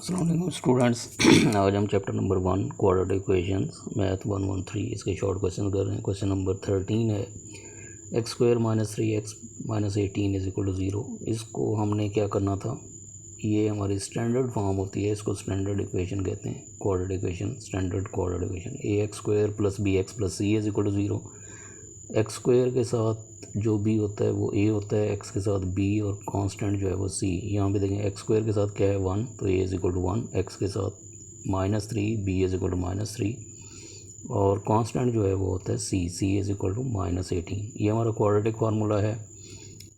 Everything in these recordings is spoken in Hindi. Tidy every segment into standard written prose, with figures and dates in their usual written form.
अस्सलाम वालेकुम स्टूडेंट्स। आज हम chapter number 1 quadratic equations math 113 इसके शॉर्ट क्वेश्चन कर रहे हैं। क्वेश्चन नंबर 13 है x square minus 3x minus 18 is equal to 0। इसको हमने क्या करना था, ये हमारी स्टैंडर्ड फॉर्म होती है, इसको स्टैंडर्ड इक्वेशन कहते हैं। Quadratic equation, standard quadratic equation a x square plus b x plus c is equal to 0। X square के साथ जो बी होता है वो ए होता है, एक्स के साथ बी और कांस्टेंट जो है वो सी। यहाँ पे देखें एक्स स्क्वायर के साथ क्या है 1, तो ए इज इक्वल टू 1। एक्स के साथ -3, बी इज इक्वल टू -3 और कांस्टेंट जो है वो होता है सी इज इक्वल टू -18। ये हमारा क्वाड्रेटिक फार्मूला है।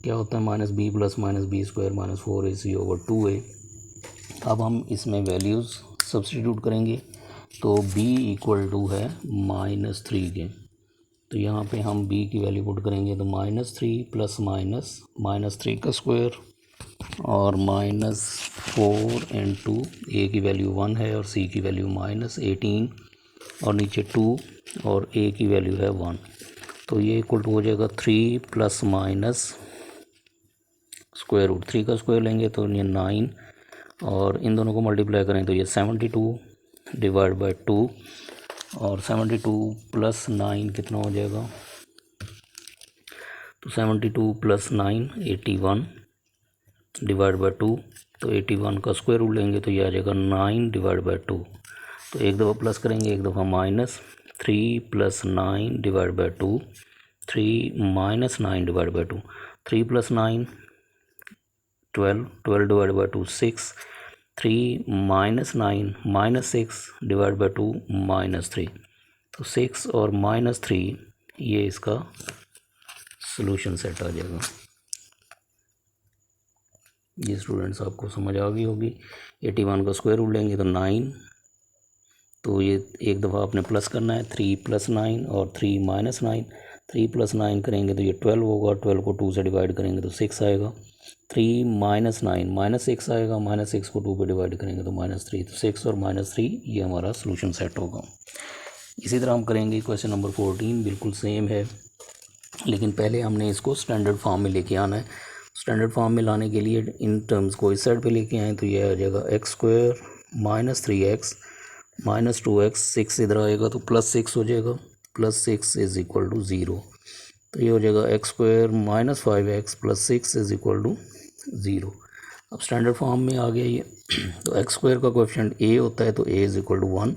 क्या होता है -b plus -b square -4ac/2a। अब हम इसमें वैल्यूज़ सब्सटीट्यूट करेंगे तो b इक्वल टू है -3 के, तो यहाँ पे हम b की वैल्यू पुट करेंगे तो -3 प्लस -3 का स्क्वायर और -4 इंटू ए की वैल्यू 1 है और सी की वैल्यू -18 और नीचे 2 और ए की वैल्यू है 1, तो ये इक्वल टू हो जाएगा 3 प्लस माइनस स्क्वायर रूट 3 का स्क्वायर लेंगे तो ये 9 और इन दोनों को मल्टीप्लाई करें तो ये 72 डिवाइड बाय 2 और 72 प्लस 9 कितना हो जाएगा, तो 72 प्लस 9 81 डिवाइड बाय 2, तो 81 का स्क्वायर रूट लेंगे तो ये आ जाएगा 9 डिवाइड बाय 2। तो एक दफ़ा प्लस करेंगे एक दफ़ा minus, 3 plus 9 divide by 2, 3 minus 9 divide by 2, 3 plus 9 12, 12 divide by 2 6, 3 minus 9 -6 divide by 2 -3, तो 6 और -3 ये इसका सॉल्यूशन सेट आ जाएगा। ये स्टूडेंट्स आपको समझ आ गई होगी। 81 का स्क्वायर रूट लेंगे तो 9, तो ये एक दफ़ा आपने प्लस करना है, 3 प्लस 9 और 3 माइनस 9, 3 प्लस 9 करेंगे तो ये 12 होगा, 12 को 2 से डिवाइड करेंगे तो 6 आएगा, 3 माइनस 9 -6 आएगा, -6 को 2 पे डिवाइड करेंगे तो -3, तो 6 और -3 ये हमारा सोल्यूशन सेट होगा। इसी तरह हम करेंगे क्वेश्चन नंबर 14, बिल्कुल सेम है लेकिन पहले हमने इसको स्टैंडर्ड फॉर्म में लेके आना है। स्टैंडर्ड फॉर्म में लाने के लिए इन टर्म्स को इस साइड पे लेके आए तो ये आ जाएगा एक्स स्क्वायर -3x -2x, 6 इधर आएगा तो +6 हो जाएगा, +6 इज इक्वल टू 0, तो ये हो जाएगा x square -5x + 6 is equal to 0। अब स्टैंडर्ड फॉर्म में आ गया ये। तो एक्स स्क्वायर का कोएफिशिएंट a होता है तो a is equal to 1,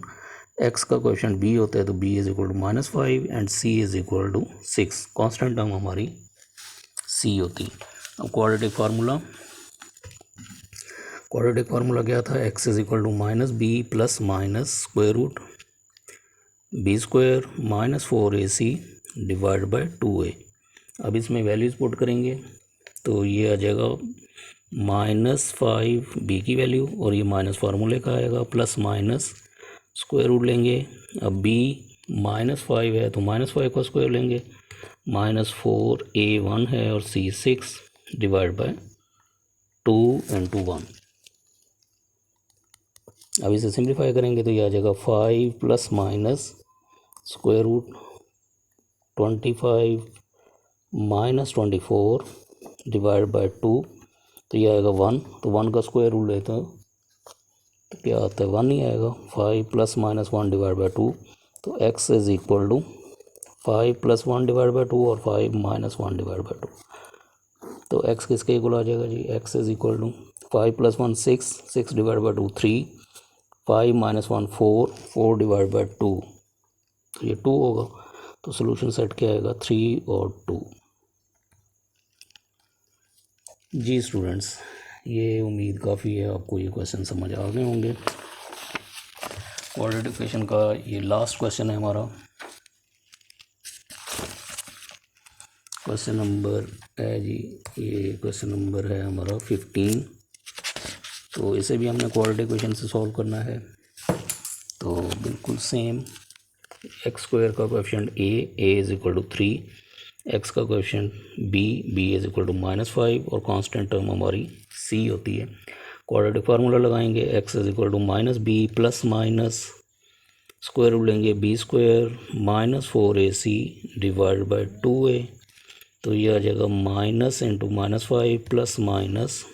x का कोएफिशिएंट b होता है तो b is equal to -5 and c is equal to 6। Constant term हमारी c होती है। अब क्वाड्रेटिक फार्मूला क्या था, x is equal to -b plus minus square root b square -4ac divide by 2a। अब इसमें वैल्यूज़ पुट करेंगे तो ये आ जाएगा -5 b की वैल्यू और ये माइनस फार्मूले का आएगा, प्लस माइनस स्क्वायर रूट लेंगे। अब b -5 है तो -5 का स्क्वायर लेंगे, -4a1 है और c 6 डिवाइड बाय 2 इंटू 1। अब इसे सिंप्लीफाई करेंगे तो ये आ जाएगा 5 plus minus square root 25 -24 divide by 2, तो ये आएगा 1, तो 1 का स्क्वायर रूट लेते हैं तो क्या आता है 1 ही आएगा। 5 प्लस माइनस 1 डिवाइड बाय 2, तो x is equal to 5 plus 1 divide by 2 और 5 माइनस 1 डिवाइड बाय 2, तो x किसके इक्वल आ जाएगा जी, x is equal to 5 plus 1 6 divide by 2 3, 5 minus 1 4 divide by 2, तो ये 2 होगा, तो सोल्यूशन सेट क्या आएगा 3 और 2। जी स्टूडेंट्स, ये उम्मीद काफ़ी है आपको ये क्वेश्चन समझ आ गए होंगे। क्वाड्रेटिक इक्वेशन का ये लास्ट क्वेश्चन है हमारा। क्वेश्चन नंबर है जी, ये क्वेश्चन नंबर है हमारा 15। तो इसे भी हमने क्वाड्रेटिक इक्वेशन से सॉल्व करना है। तो बिल्कुल सेम, एक्स स्क्वायर का coefficient a is equal to 3, X का coefficient b is equal to -5 और कांस्टेंट टर्म हमारी c होती है। क्वाड्रेटिक फार्मूला लगाएंगे, x is equal to -b plus minus square root लेंगे b square -4ac divide by 2a, तो ये आ जाएगा minus into -5 plus minus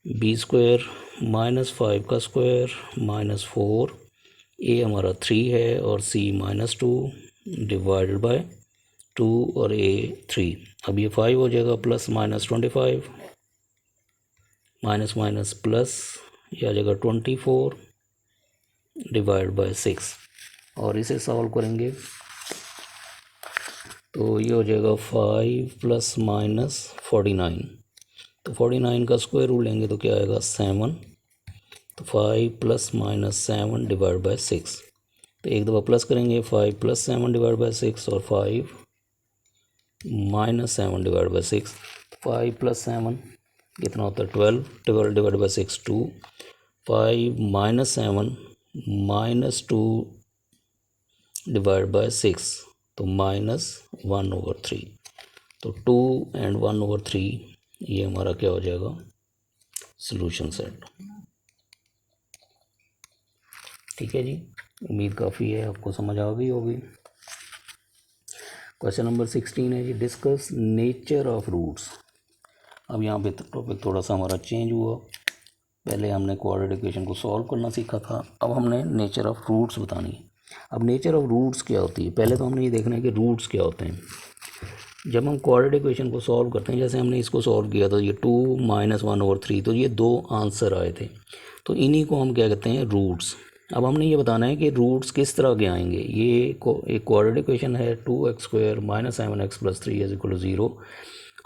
b square -5 का स्क्वायर -4, ए हमारा 3 है और सी -2 डिवाइडेड बाय 2 और ए 3। अब ये 5 हो जाएगा प्लस -25 माइनस माइनस प्लस, ये आ जाएगा 24 डिवाइड बाय 6। और इसे सॉल्व करेंगे तो ये हो जाएगा 5 + -49। तो 49 का स्क्वायर रूट लेंगे तो क्या आएगा 7। तो 5 ± 7 डिवाइड बाय 6। तो एक दफ़ा प्लस करेंगे 5 + 7 डिवाइड बाय 6 और 5 - 7 डिवाइड बाय 6। 5 + 7 कितना होता है 12। 12 डिवाइड बाय 6 2। 5 - 7 -2 डिवाइड बाय 6 तो -1/3। तो 2 और 1/3 ये हमारा क्या हो जाएगा सॉल्यूशन सेट। ठीक है जी, उम्मीद काफ़ी है आपको समझ आ गई होगी। क्वेश्चन नंबर 16 है जी, डिस्कस नेचर ऑफ रूट्स। अब यहाँ पे टॉपिक थोड़ा सा हमारा चेंज हुआ। पहले हमने क्वाड्रेटिक इक्वेशन को सॉल्व करना सीखा था, अब हमने नेचर ऑफ रूट्स बतानी है। अब नेचर ऑफ रूट्स क्या होती है, पहले तो हमने ये देखना है कि रूट्स क्या होते हैं। जब हम क्वाड्रेटिक इक्वेशन को सॉल्व करते हैं, जैसे हमने इसको सॉल्व किया था ये 2 - 1/3, तो ये 2 आंसर आए थे, तो इन्हीं को हम क्या कहते हैं रूट्स। अब हमने ये बताना है कि रूट्स किस तरह के आएंगे। ये एक क्वाड्रेटिक इक्वेशन है 2x² - 7x + 3 = 0।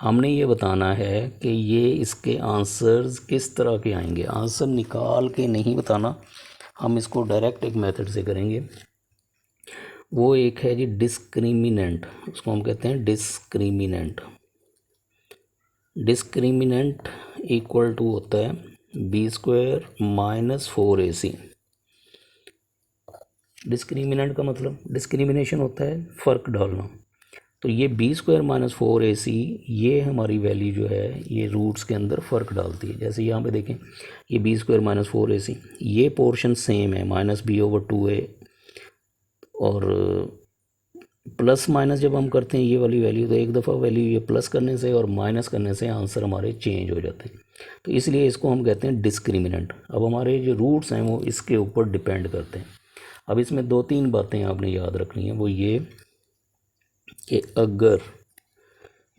हमने ये बताना है कि ये इसके आंसर्स किस तरह के आएंगे। आंसर निकाल के नहीं बताना, हम इसको डायरेक्ट एक मेथड से करेंगे। वो एक है जी डिस्क्रिमिनेंट, उसको हम कहते हैं डिस्क्रिमिनेंट। डिस्क्रिमिनेंट इक्वल टू होता है b² - 4ac। डिस्क्रिमिनेंट का मतलब डिस्क्रिमिनेशन होता है फ़र्क डालना। तो ये b² - 4ac ये हमारी वैल्यू जो है ये रूट्स के अंदर फ़र्क डालती है। जैसे यहाँ पे देखें ये b² - 4ac, ये पोर्शन सेम है -b/2a, और प्लस माइनस जब हम करते हैं ये वाली वैल्यू, तो एक दफ़ा वैल्यू ये प्लस करने से और माइनस करने से आंसर हमारे चेंज हो जाते हैं। तो इसलिए इसको हम कहते हैं डिस्क्रिमिनेंट। अब हमारे जो रूट्स हैं वो इसके ऊपर डिपेंड करते हैं। अब इसमें 2-3 बातें आपने याद रखनी है, वो ये कि अगर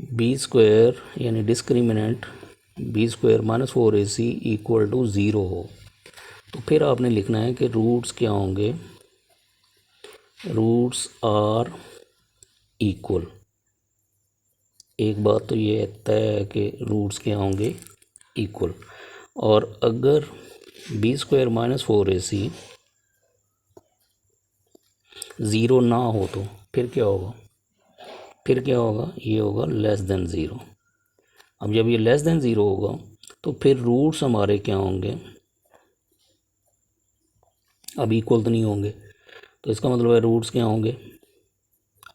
b² यानी डिस्क्रिमिनेंट b² - 4ac = 0 हो, तो फिर आपने लिखना है कि रूट्स क्या होंगे, रूट्स आर इक्वल। एक बात तो ये तय है कि रूट्स क्या होंगे इक्वल। और अगर b² - 4ac 0 ना हो तो फिर क्या होगा, फिर क्या होगा, ये होगा <0। अब जब ये <0 होगा तो फिर रूट्स हमारे क्या होंगे, अब इक्वल तो नहीं होंगे, तो इसका मतलब है रूट्स क्या होंगे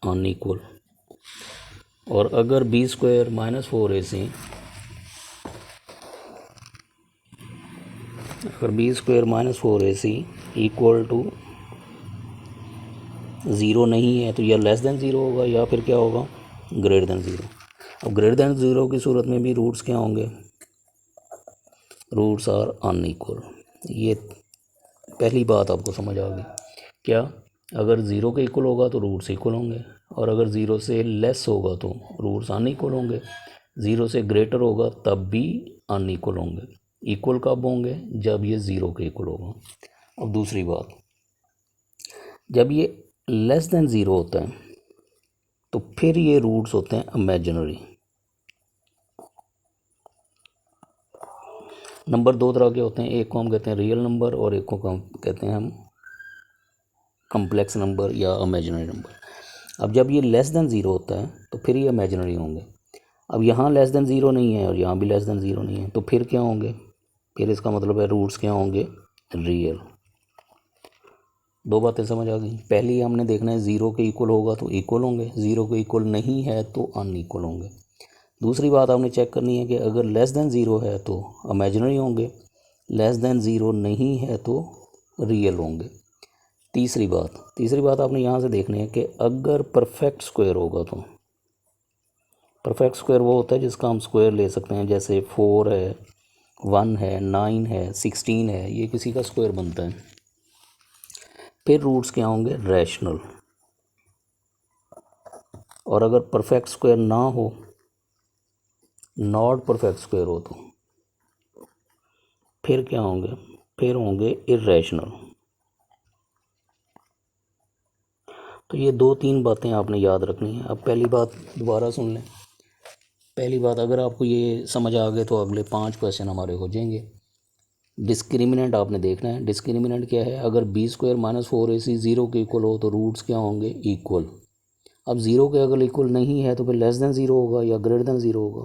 अनइक्वल। और अगर b² - 4ac, अगर b² - 4ac इक्वल टू 0 नहीं है तो या <0 होगा या फिर क्या होगा <0। अब <0 की सूरत में भी रूट्स क्या होंगे, रूट्स आर अनइक्वल। ये पहली बात आपको समझ आ गई। क्या, अगर 0 के इक्वल होगा तो रूट्स इक्वल होंगे, और अगर 0 से लेस होगा तो रूट्स अनइक्वल होंगे, 0 से ग्रेटर होगा तब भी अनइक्वल होंगे। इक्वल कब होंगे, जब ये 0 के इक्वल होगा। अब दूसरी बात, जब ये <0 होता है तो फिर ये रूट्स होते हैं इमेजिनरी। नंबर 2 तरह के होते हैं, एक को हम कहते हैं रियल नंबर और एक को हम कहते हैं हम कम्प्लेक्स नंबर या इमेजिनरी नंबर। अब जब ये <0 होता है तो फिर ये इमेजिनरी होंगे। अब यहाँ <0 नहीं है और यहाँ भी <0 नहीं है, तो फिर क्या होंगे, फिर इसका मतलब है रूट्स क्या होंगे रियल। 2 बातें समझ आ गई। पहली हमने देखना है 0 के इक्वल होगा तो इक्वल होंगे, 0 के इक्वल नहीं है तो अनइक्वल होंगे। दूसरी बात आपने चेक करनी है कि अगर <0 है तो इमेजिनरी होंगे, <0 नहीं है तो रियल होंगे। तीसरी बात आपने यहाँ से देखनी है कि अगर परफेक्ट स्क्वायर होगा तो, परफेक्ट स्क्वायर वो होता है जिसका हम स्क्वायर ले सकते हैं, जैसे 4 है 1 है, 9 है, 16 है, ये किसी का स्क्वायर बनता है। फिर रूट्स क्या होंगे? रैशनल। और अगर परफेक्ट स्क्वायर ना हो, नॉट परफेक्ट स्क्वायर हो, तो फिर क्या होंगे? फिर होंगे इर्रेशनल। तो ये 2-3 बातें आपने याद रखनी है। अब पहली बात दोबारा सुन लें। पहली बात, अगर आपको ये समझ आ गए तो अगले 5 क्वेश्चन हमारे हो जाएंगे। डिस्क्रिमिनेंट आपने देखना है। डिस्क्रिमिनेंट क्या है? अगर b² - 4ac 0 के इक्वल हो तो रूट्स क्या होंगे? इक्वल। अब 0 के अगर इक्वल नहीं है तो फिर लेस देन 0 होगा या ग्रेटर देन 0 होगा।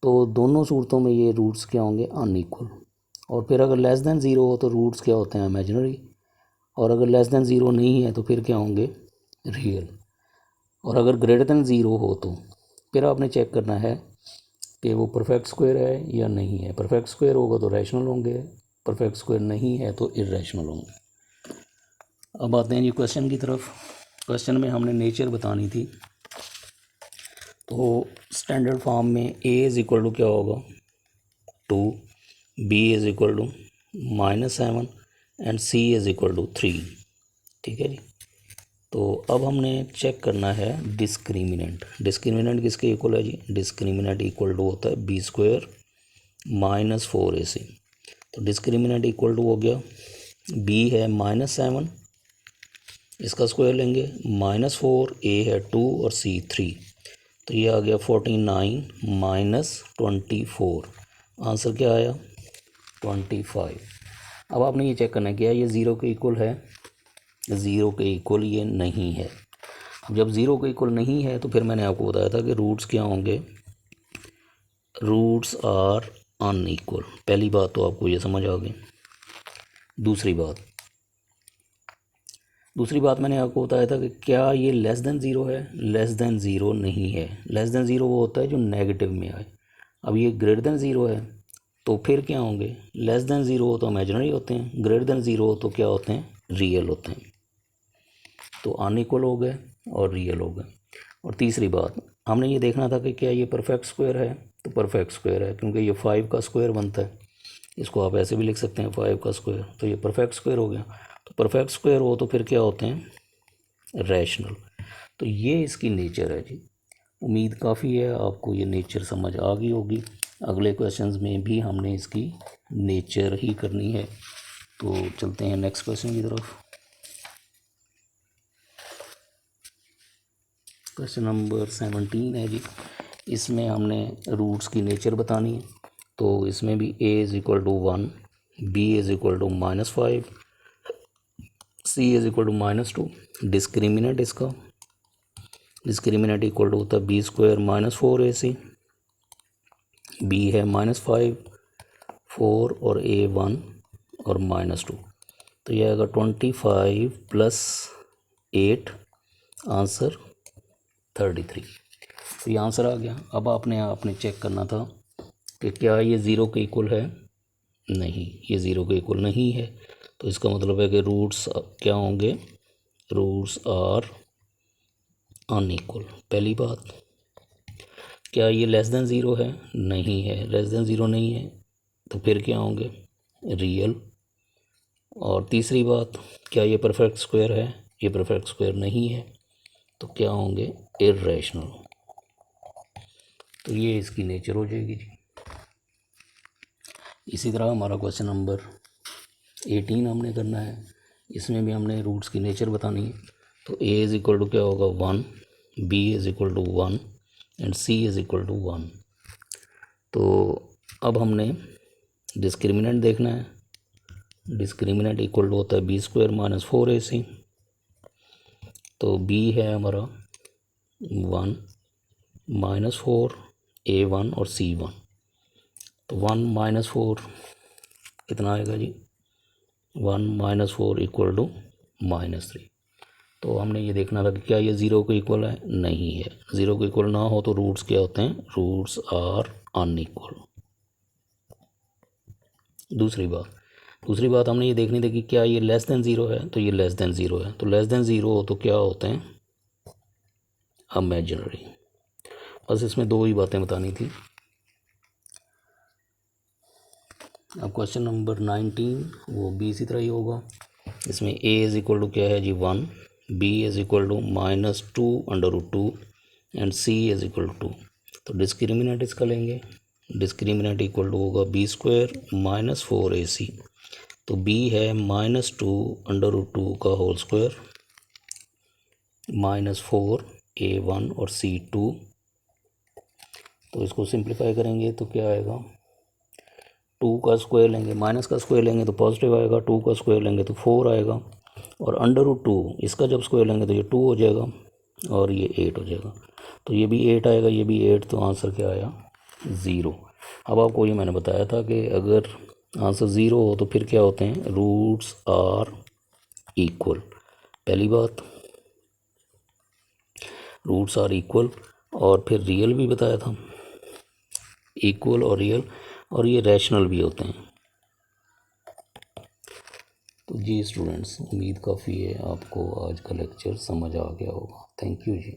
तो दोनों सूरतों में ये रूट्स क्या होंगे? अनइक्वल। और फिर अगर लेस देन 0 हो तो रूट्स क्या होते हैं? इमेजिनरी। और अगर लेस देन 0 नहीं है तो फिर क्या होंगे? रियल। और अगर ग्रेटर देन 0 हो तो फिर आपने चेक करना है कि वो परफेक्ट स्क्वायर है या नहीं है। परफेक्ट स्क्वायर होगा तो रैशनल होंगे, परफेक्ट स्क्वायर नहीं है तो इर्रेशनल होंगे। अब आते हैं जी क्वेश्चन की तरफ। क्वेश्चन में हमने नेचर बतानी थी। तो स्टैंडर्ड फॉर्म में a इज़ इक्वल टू क्या होगा? 2, b is equal to -7 and c is equal to 3। ठीक है जी। तो अब हमने चेक करना है डिस्क्रिमिनेंट। डिस्क्रिमिनेंट किसके इक्वल है जी? डिस्क्रिमिनेंट इक्वल टू होता है b² - 4ac। तो डिस्क्रिमिनेंट इक्वल टू हो गया, b है -7, इसका स्क्वायर लेंगे, -4, a है 2 और c 3। तो ये आ गया 49 - 24। आंसर क्या आया? 25। अब आपने ये चेक करना है क्या ये 0 के इक्वल है? 0 के इक्वल ये नहीं है। जब 0 के इक्वल नहीं है तो फिर मैंने आपको बताया था कि रूट्स क्या होंगे? Roots are unequal. पहली बात तो आपको ये समझ आ गई। दूसरी बात मैंने आपको बताया था कि क्या ये लेस देन 0 है? लेस देन 0 नहीं है। लेस देन 0 वो होता है जो नेगेटिव में आए। अब ये ग्रेटर देन 0 है तो फिर क्या होंगे? लेस देन 0 हो तो इमेजिनरी होते हैं, ग्रेटर देन 0 हो तो क्या होते हैं? रियल होते हैं। तो अनइक्वल हो गए और रियल हो गए। और तीसरी बात, हमने ये देखना था कि क्या ये परफेक्ट स्क्वायर है? तो परफेक्ट स्क्वायर है क्योंकि ये 5 का स्क्वायर बनता है। इसको आप ऐसे भी लिख सकते हैं 5 का स्क्वायर। तो ये परफेक्ट स्क्वायर हो गया। तो परफेक्ट स्क्वायर हो तो फिर क्या होते हैं? रैशनल। तो ये इसकी नेचर है जी। उम्मीद काफ़ी है आपको ये नेचर समझ आ गई होगी। अगले क्वेश्चंस में भी हमने इसकी नेचर ही करनी है। तो चलते हैं नेक्स्ट क्वेश्चन की तरफ। क्वेश्चन नंबर 17 है जी। इसमें हमने रूट्स की नेचर बतानी है। तो इसमें भी a is equal to 1, b is equal to -5, c is equal to -2। Discriminant इसका, डिस्क्रिमिनेंट इक्वल टू होता है b² - 4ac। b है -5, 4 और a 1 और -2। तो यह आएगा 25 + 8, आंसर 33। तो ये आंसर आ गया। अब आपने चेक करना था कि क्या ये 0 के इक्वल है? नहीं, ये 0 के इक्वल नहीं है। तो इसका मतलब है कि रूट्स क्या होंगे? Roots are unequal. पहली बात, क्या ये लेस देन 0 है? नहीं है, लेस देन 0 नहीं है। तो फिर क्या होंगे? रियल। और तीसरी बात, क्या ये परफेक्ट स्क्वायर है? ये परफेक्ट स्क्वायर नहीं है। तो क्या होंगे? इर्रेशनल। तो ये इसकी नेचर हो जाएगी जी। इसी तरह हमारा क्वेश्चन नंबर 18 हमने करना है। इसमें भी हमने रूट्स की नेचर बतानी है। तो a इज़ इक्वल टू क्या होगा? 1, b is equal to 1 and c is equal to 1। तो अब हमने डिस्क्रिमिनेंट देखना है। डिस्क्रिमिनेंट इक्वल टू होता है b² - 4ac। तो b है हमारा 1 -4, a1 और c1। तो 1 - 4 कितना आएगा जी? 1 - 4 इक्वल टू -3। तो हमने ये देखना था कि क्या ये 0 के इक्वल है? नहीं है। 0 के इक्वल ना हो तो रूट्स क्या होते हैं? Roots are unequal. दूसरी बात हमने ये देखनी थी कि क्या ये लेस देन 0 है? तो ये लेस देन 0 है। तो लेस देन 0 हो तो क्या होते हैं? इमेजिनरी। बस इसमें 2 ही बातें बतानी थी। अब क्वेश्चन नंबर 19 वो भी इसी तरह ही होगा। इसमें a इज इक्वल टू क्या है जी 1, b is equal to -2√2 and c is equal to 2। तो डिस्क्रिमिनेंट इसका लेंगे, डिस्क्रिमिनेंट इक्वल टू होगा b² - 4ac। तो b है -2√2 का होल स्क्वायर -4a1 और c2। तो इसको सिंप्लीफाई करेंगे तो क्या आएगा, 2 का स्क्वायर लेंगे, माइनस का स्क्वायर लेंगे तो पॉजिटिव आएगा, 2 का स्क्वायर लेंगे तो 4 आएगा, और √2 इसका जब स्क्वायर लेंगे तो ये 2 हो जाएगा और ये 8 हो जाएगा। तो ये भी 8 आएगा, ये भी 8, तो आंसर क्या आया 0। अब आपको ये मैंने बताया था कि अगर आंसर 0 हो तो फिर क्या होते हैं, रूट्स आर इक्वल। पहली बात रूट्स आर इक्वल, और फिर रियल भी बताया था, इक्वल और रियल, और ये रैशनल भी होते हैं। तो जी स्टूडेंट्स, उम्मीद काफ़ी है आपको आज का लेक्चर समझ आ गया होगा। Thank you ji.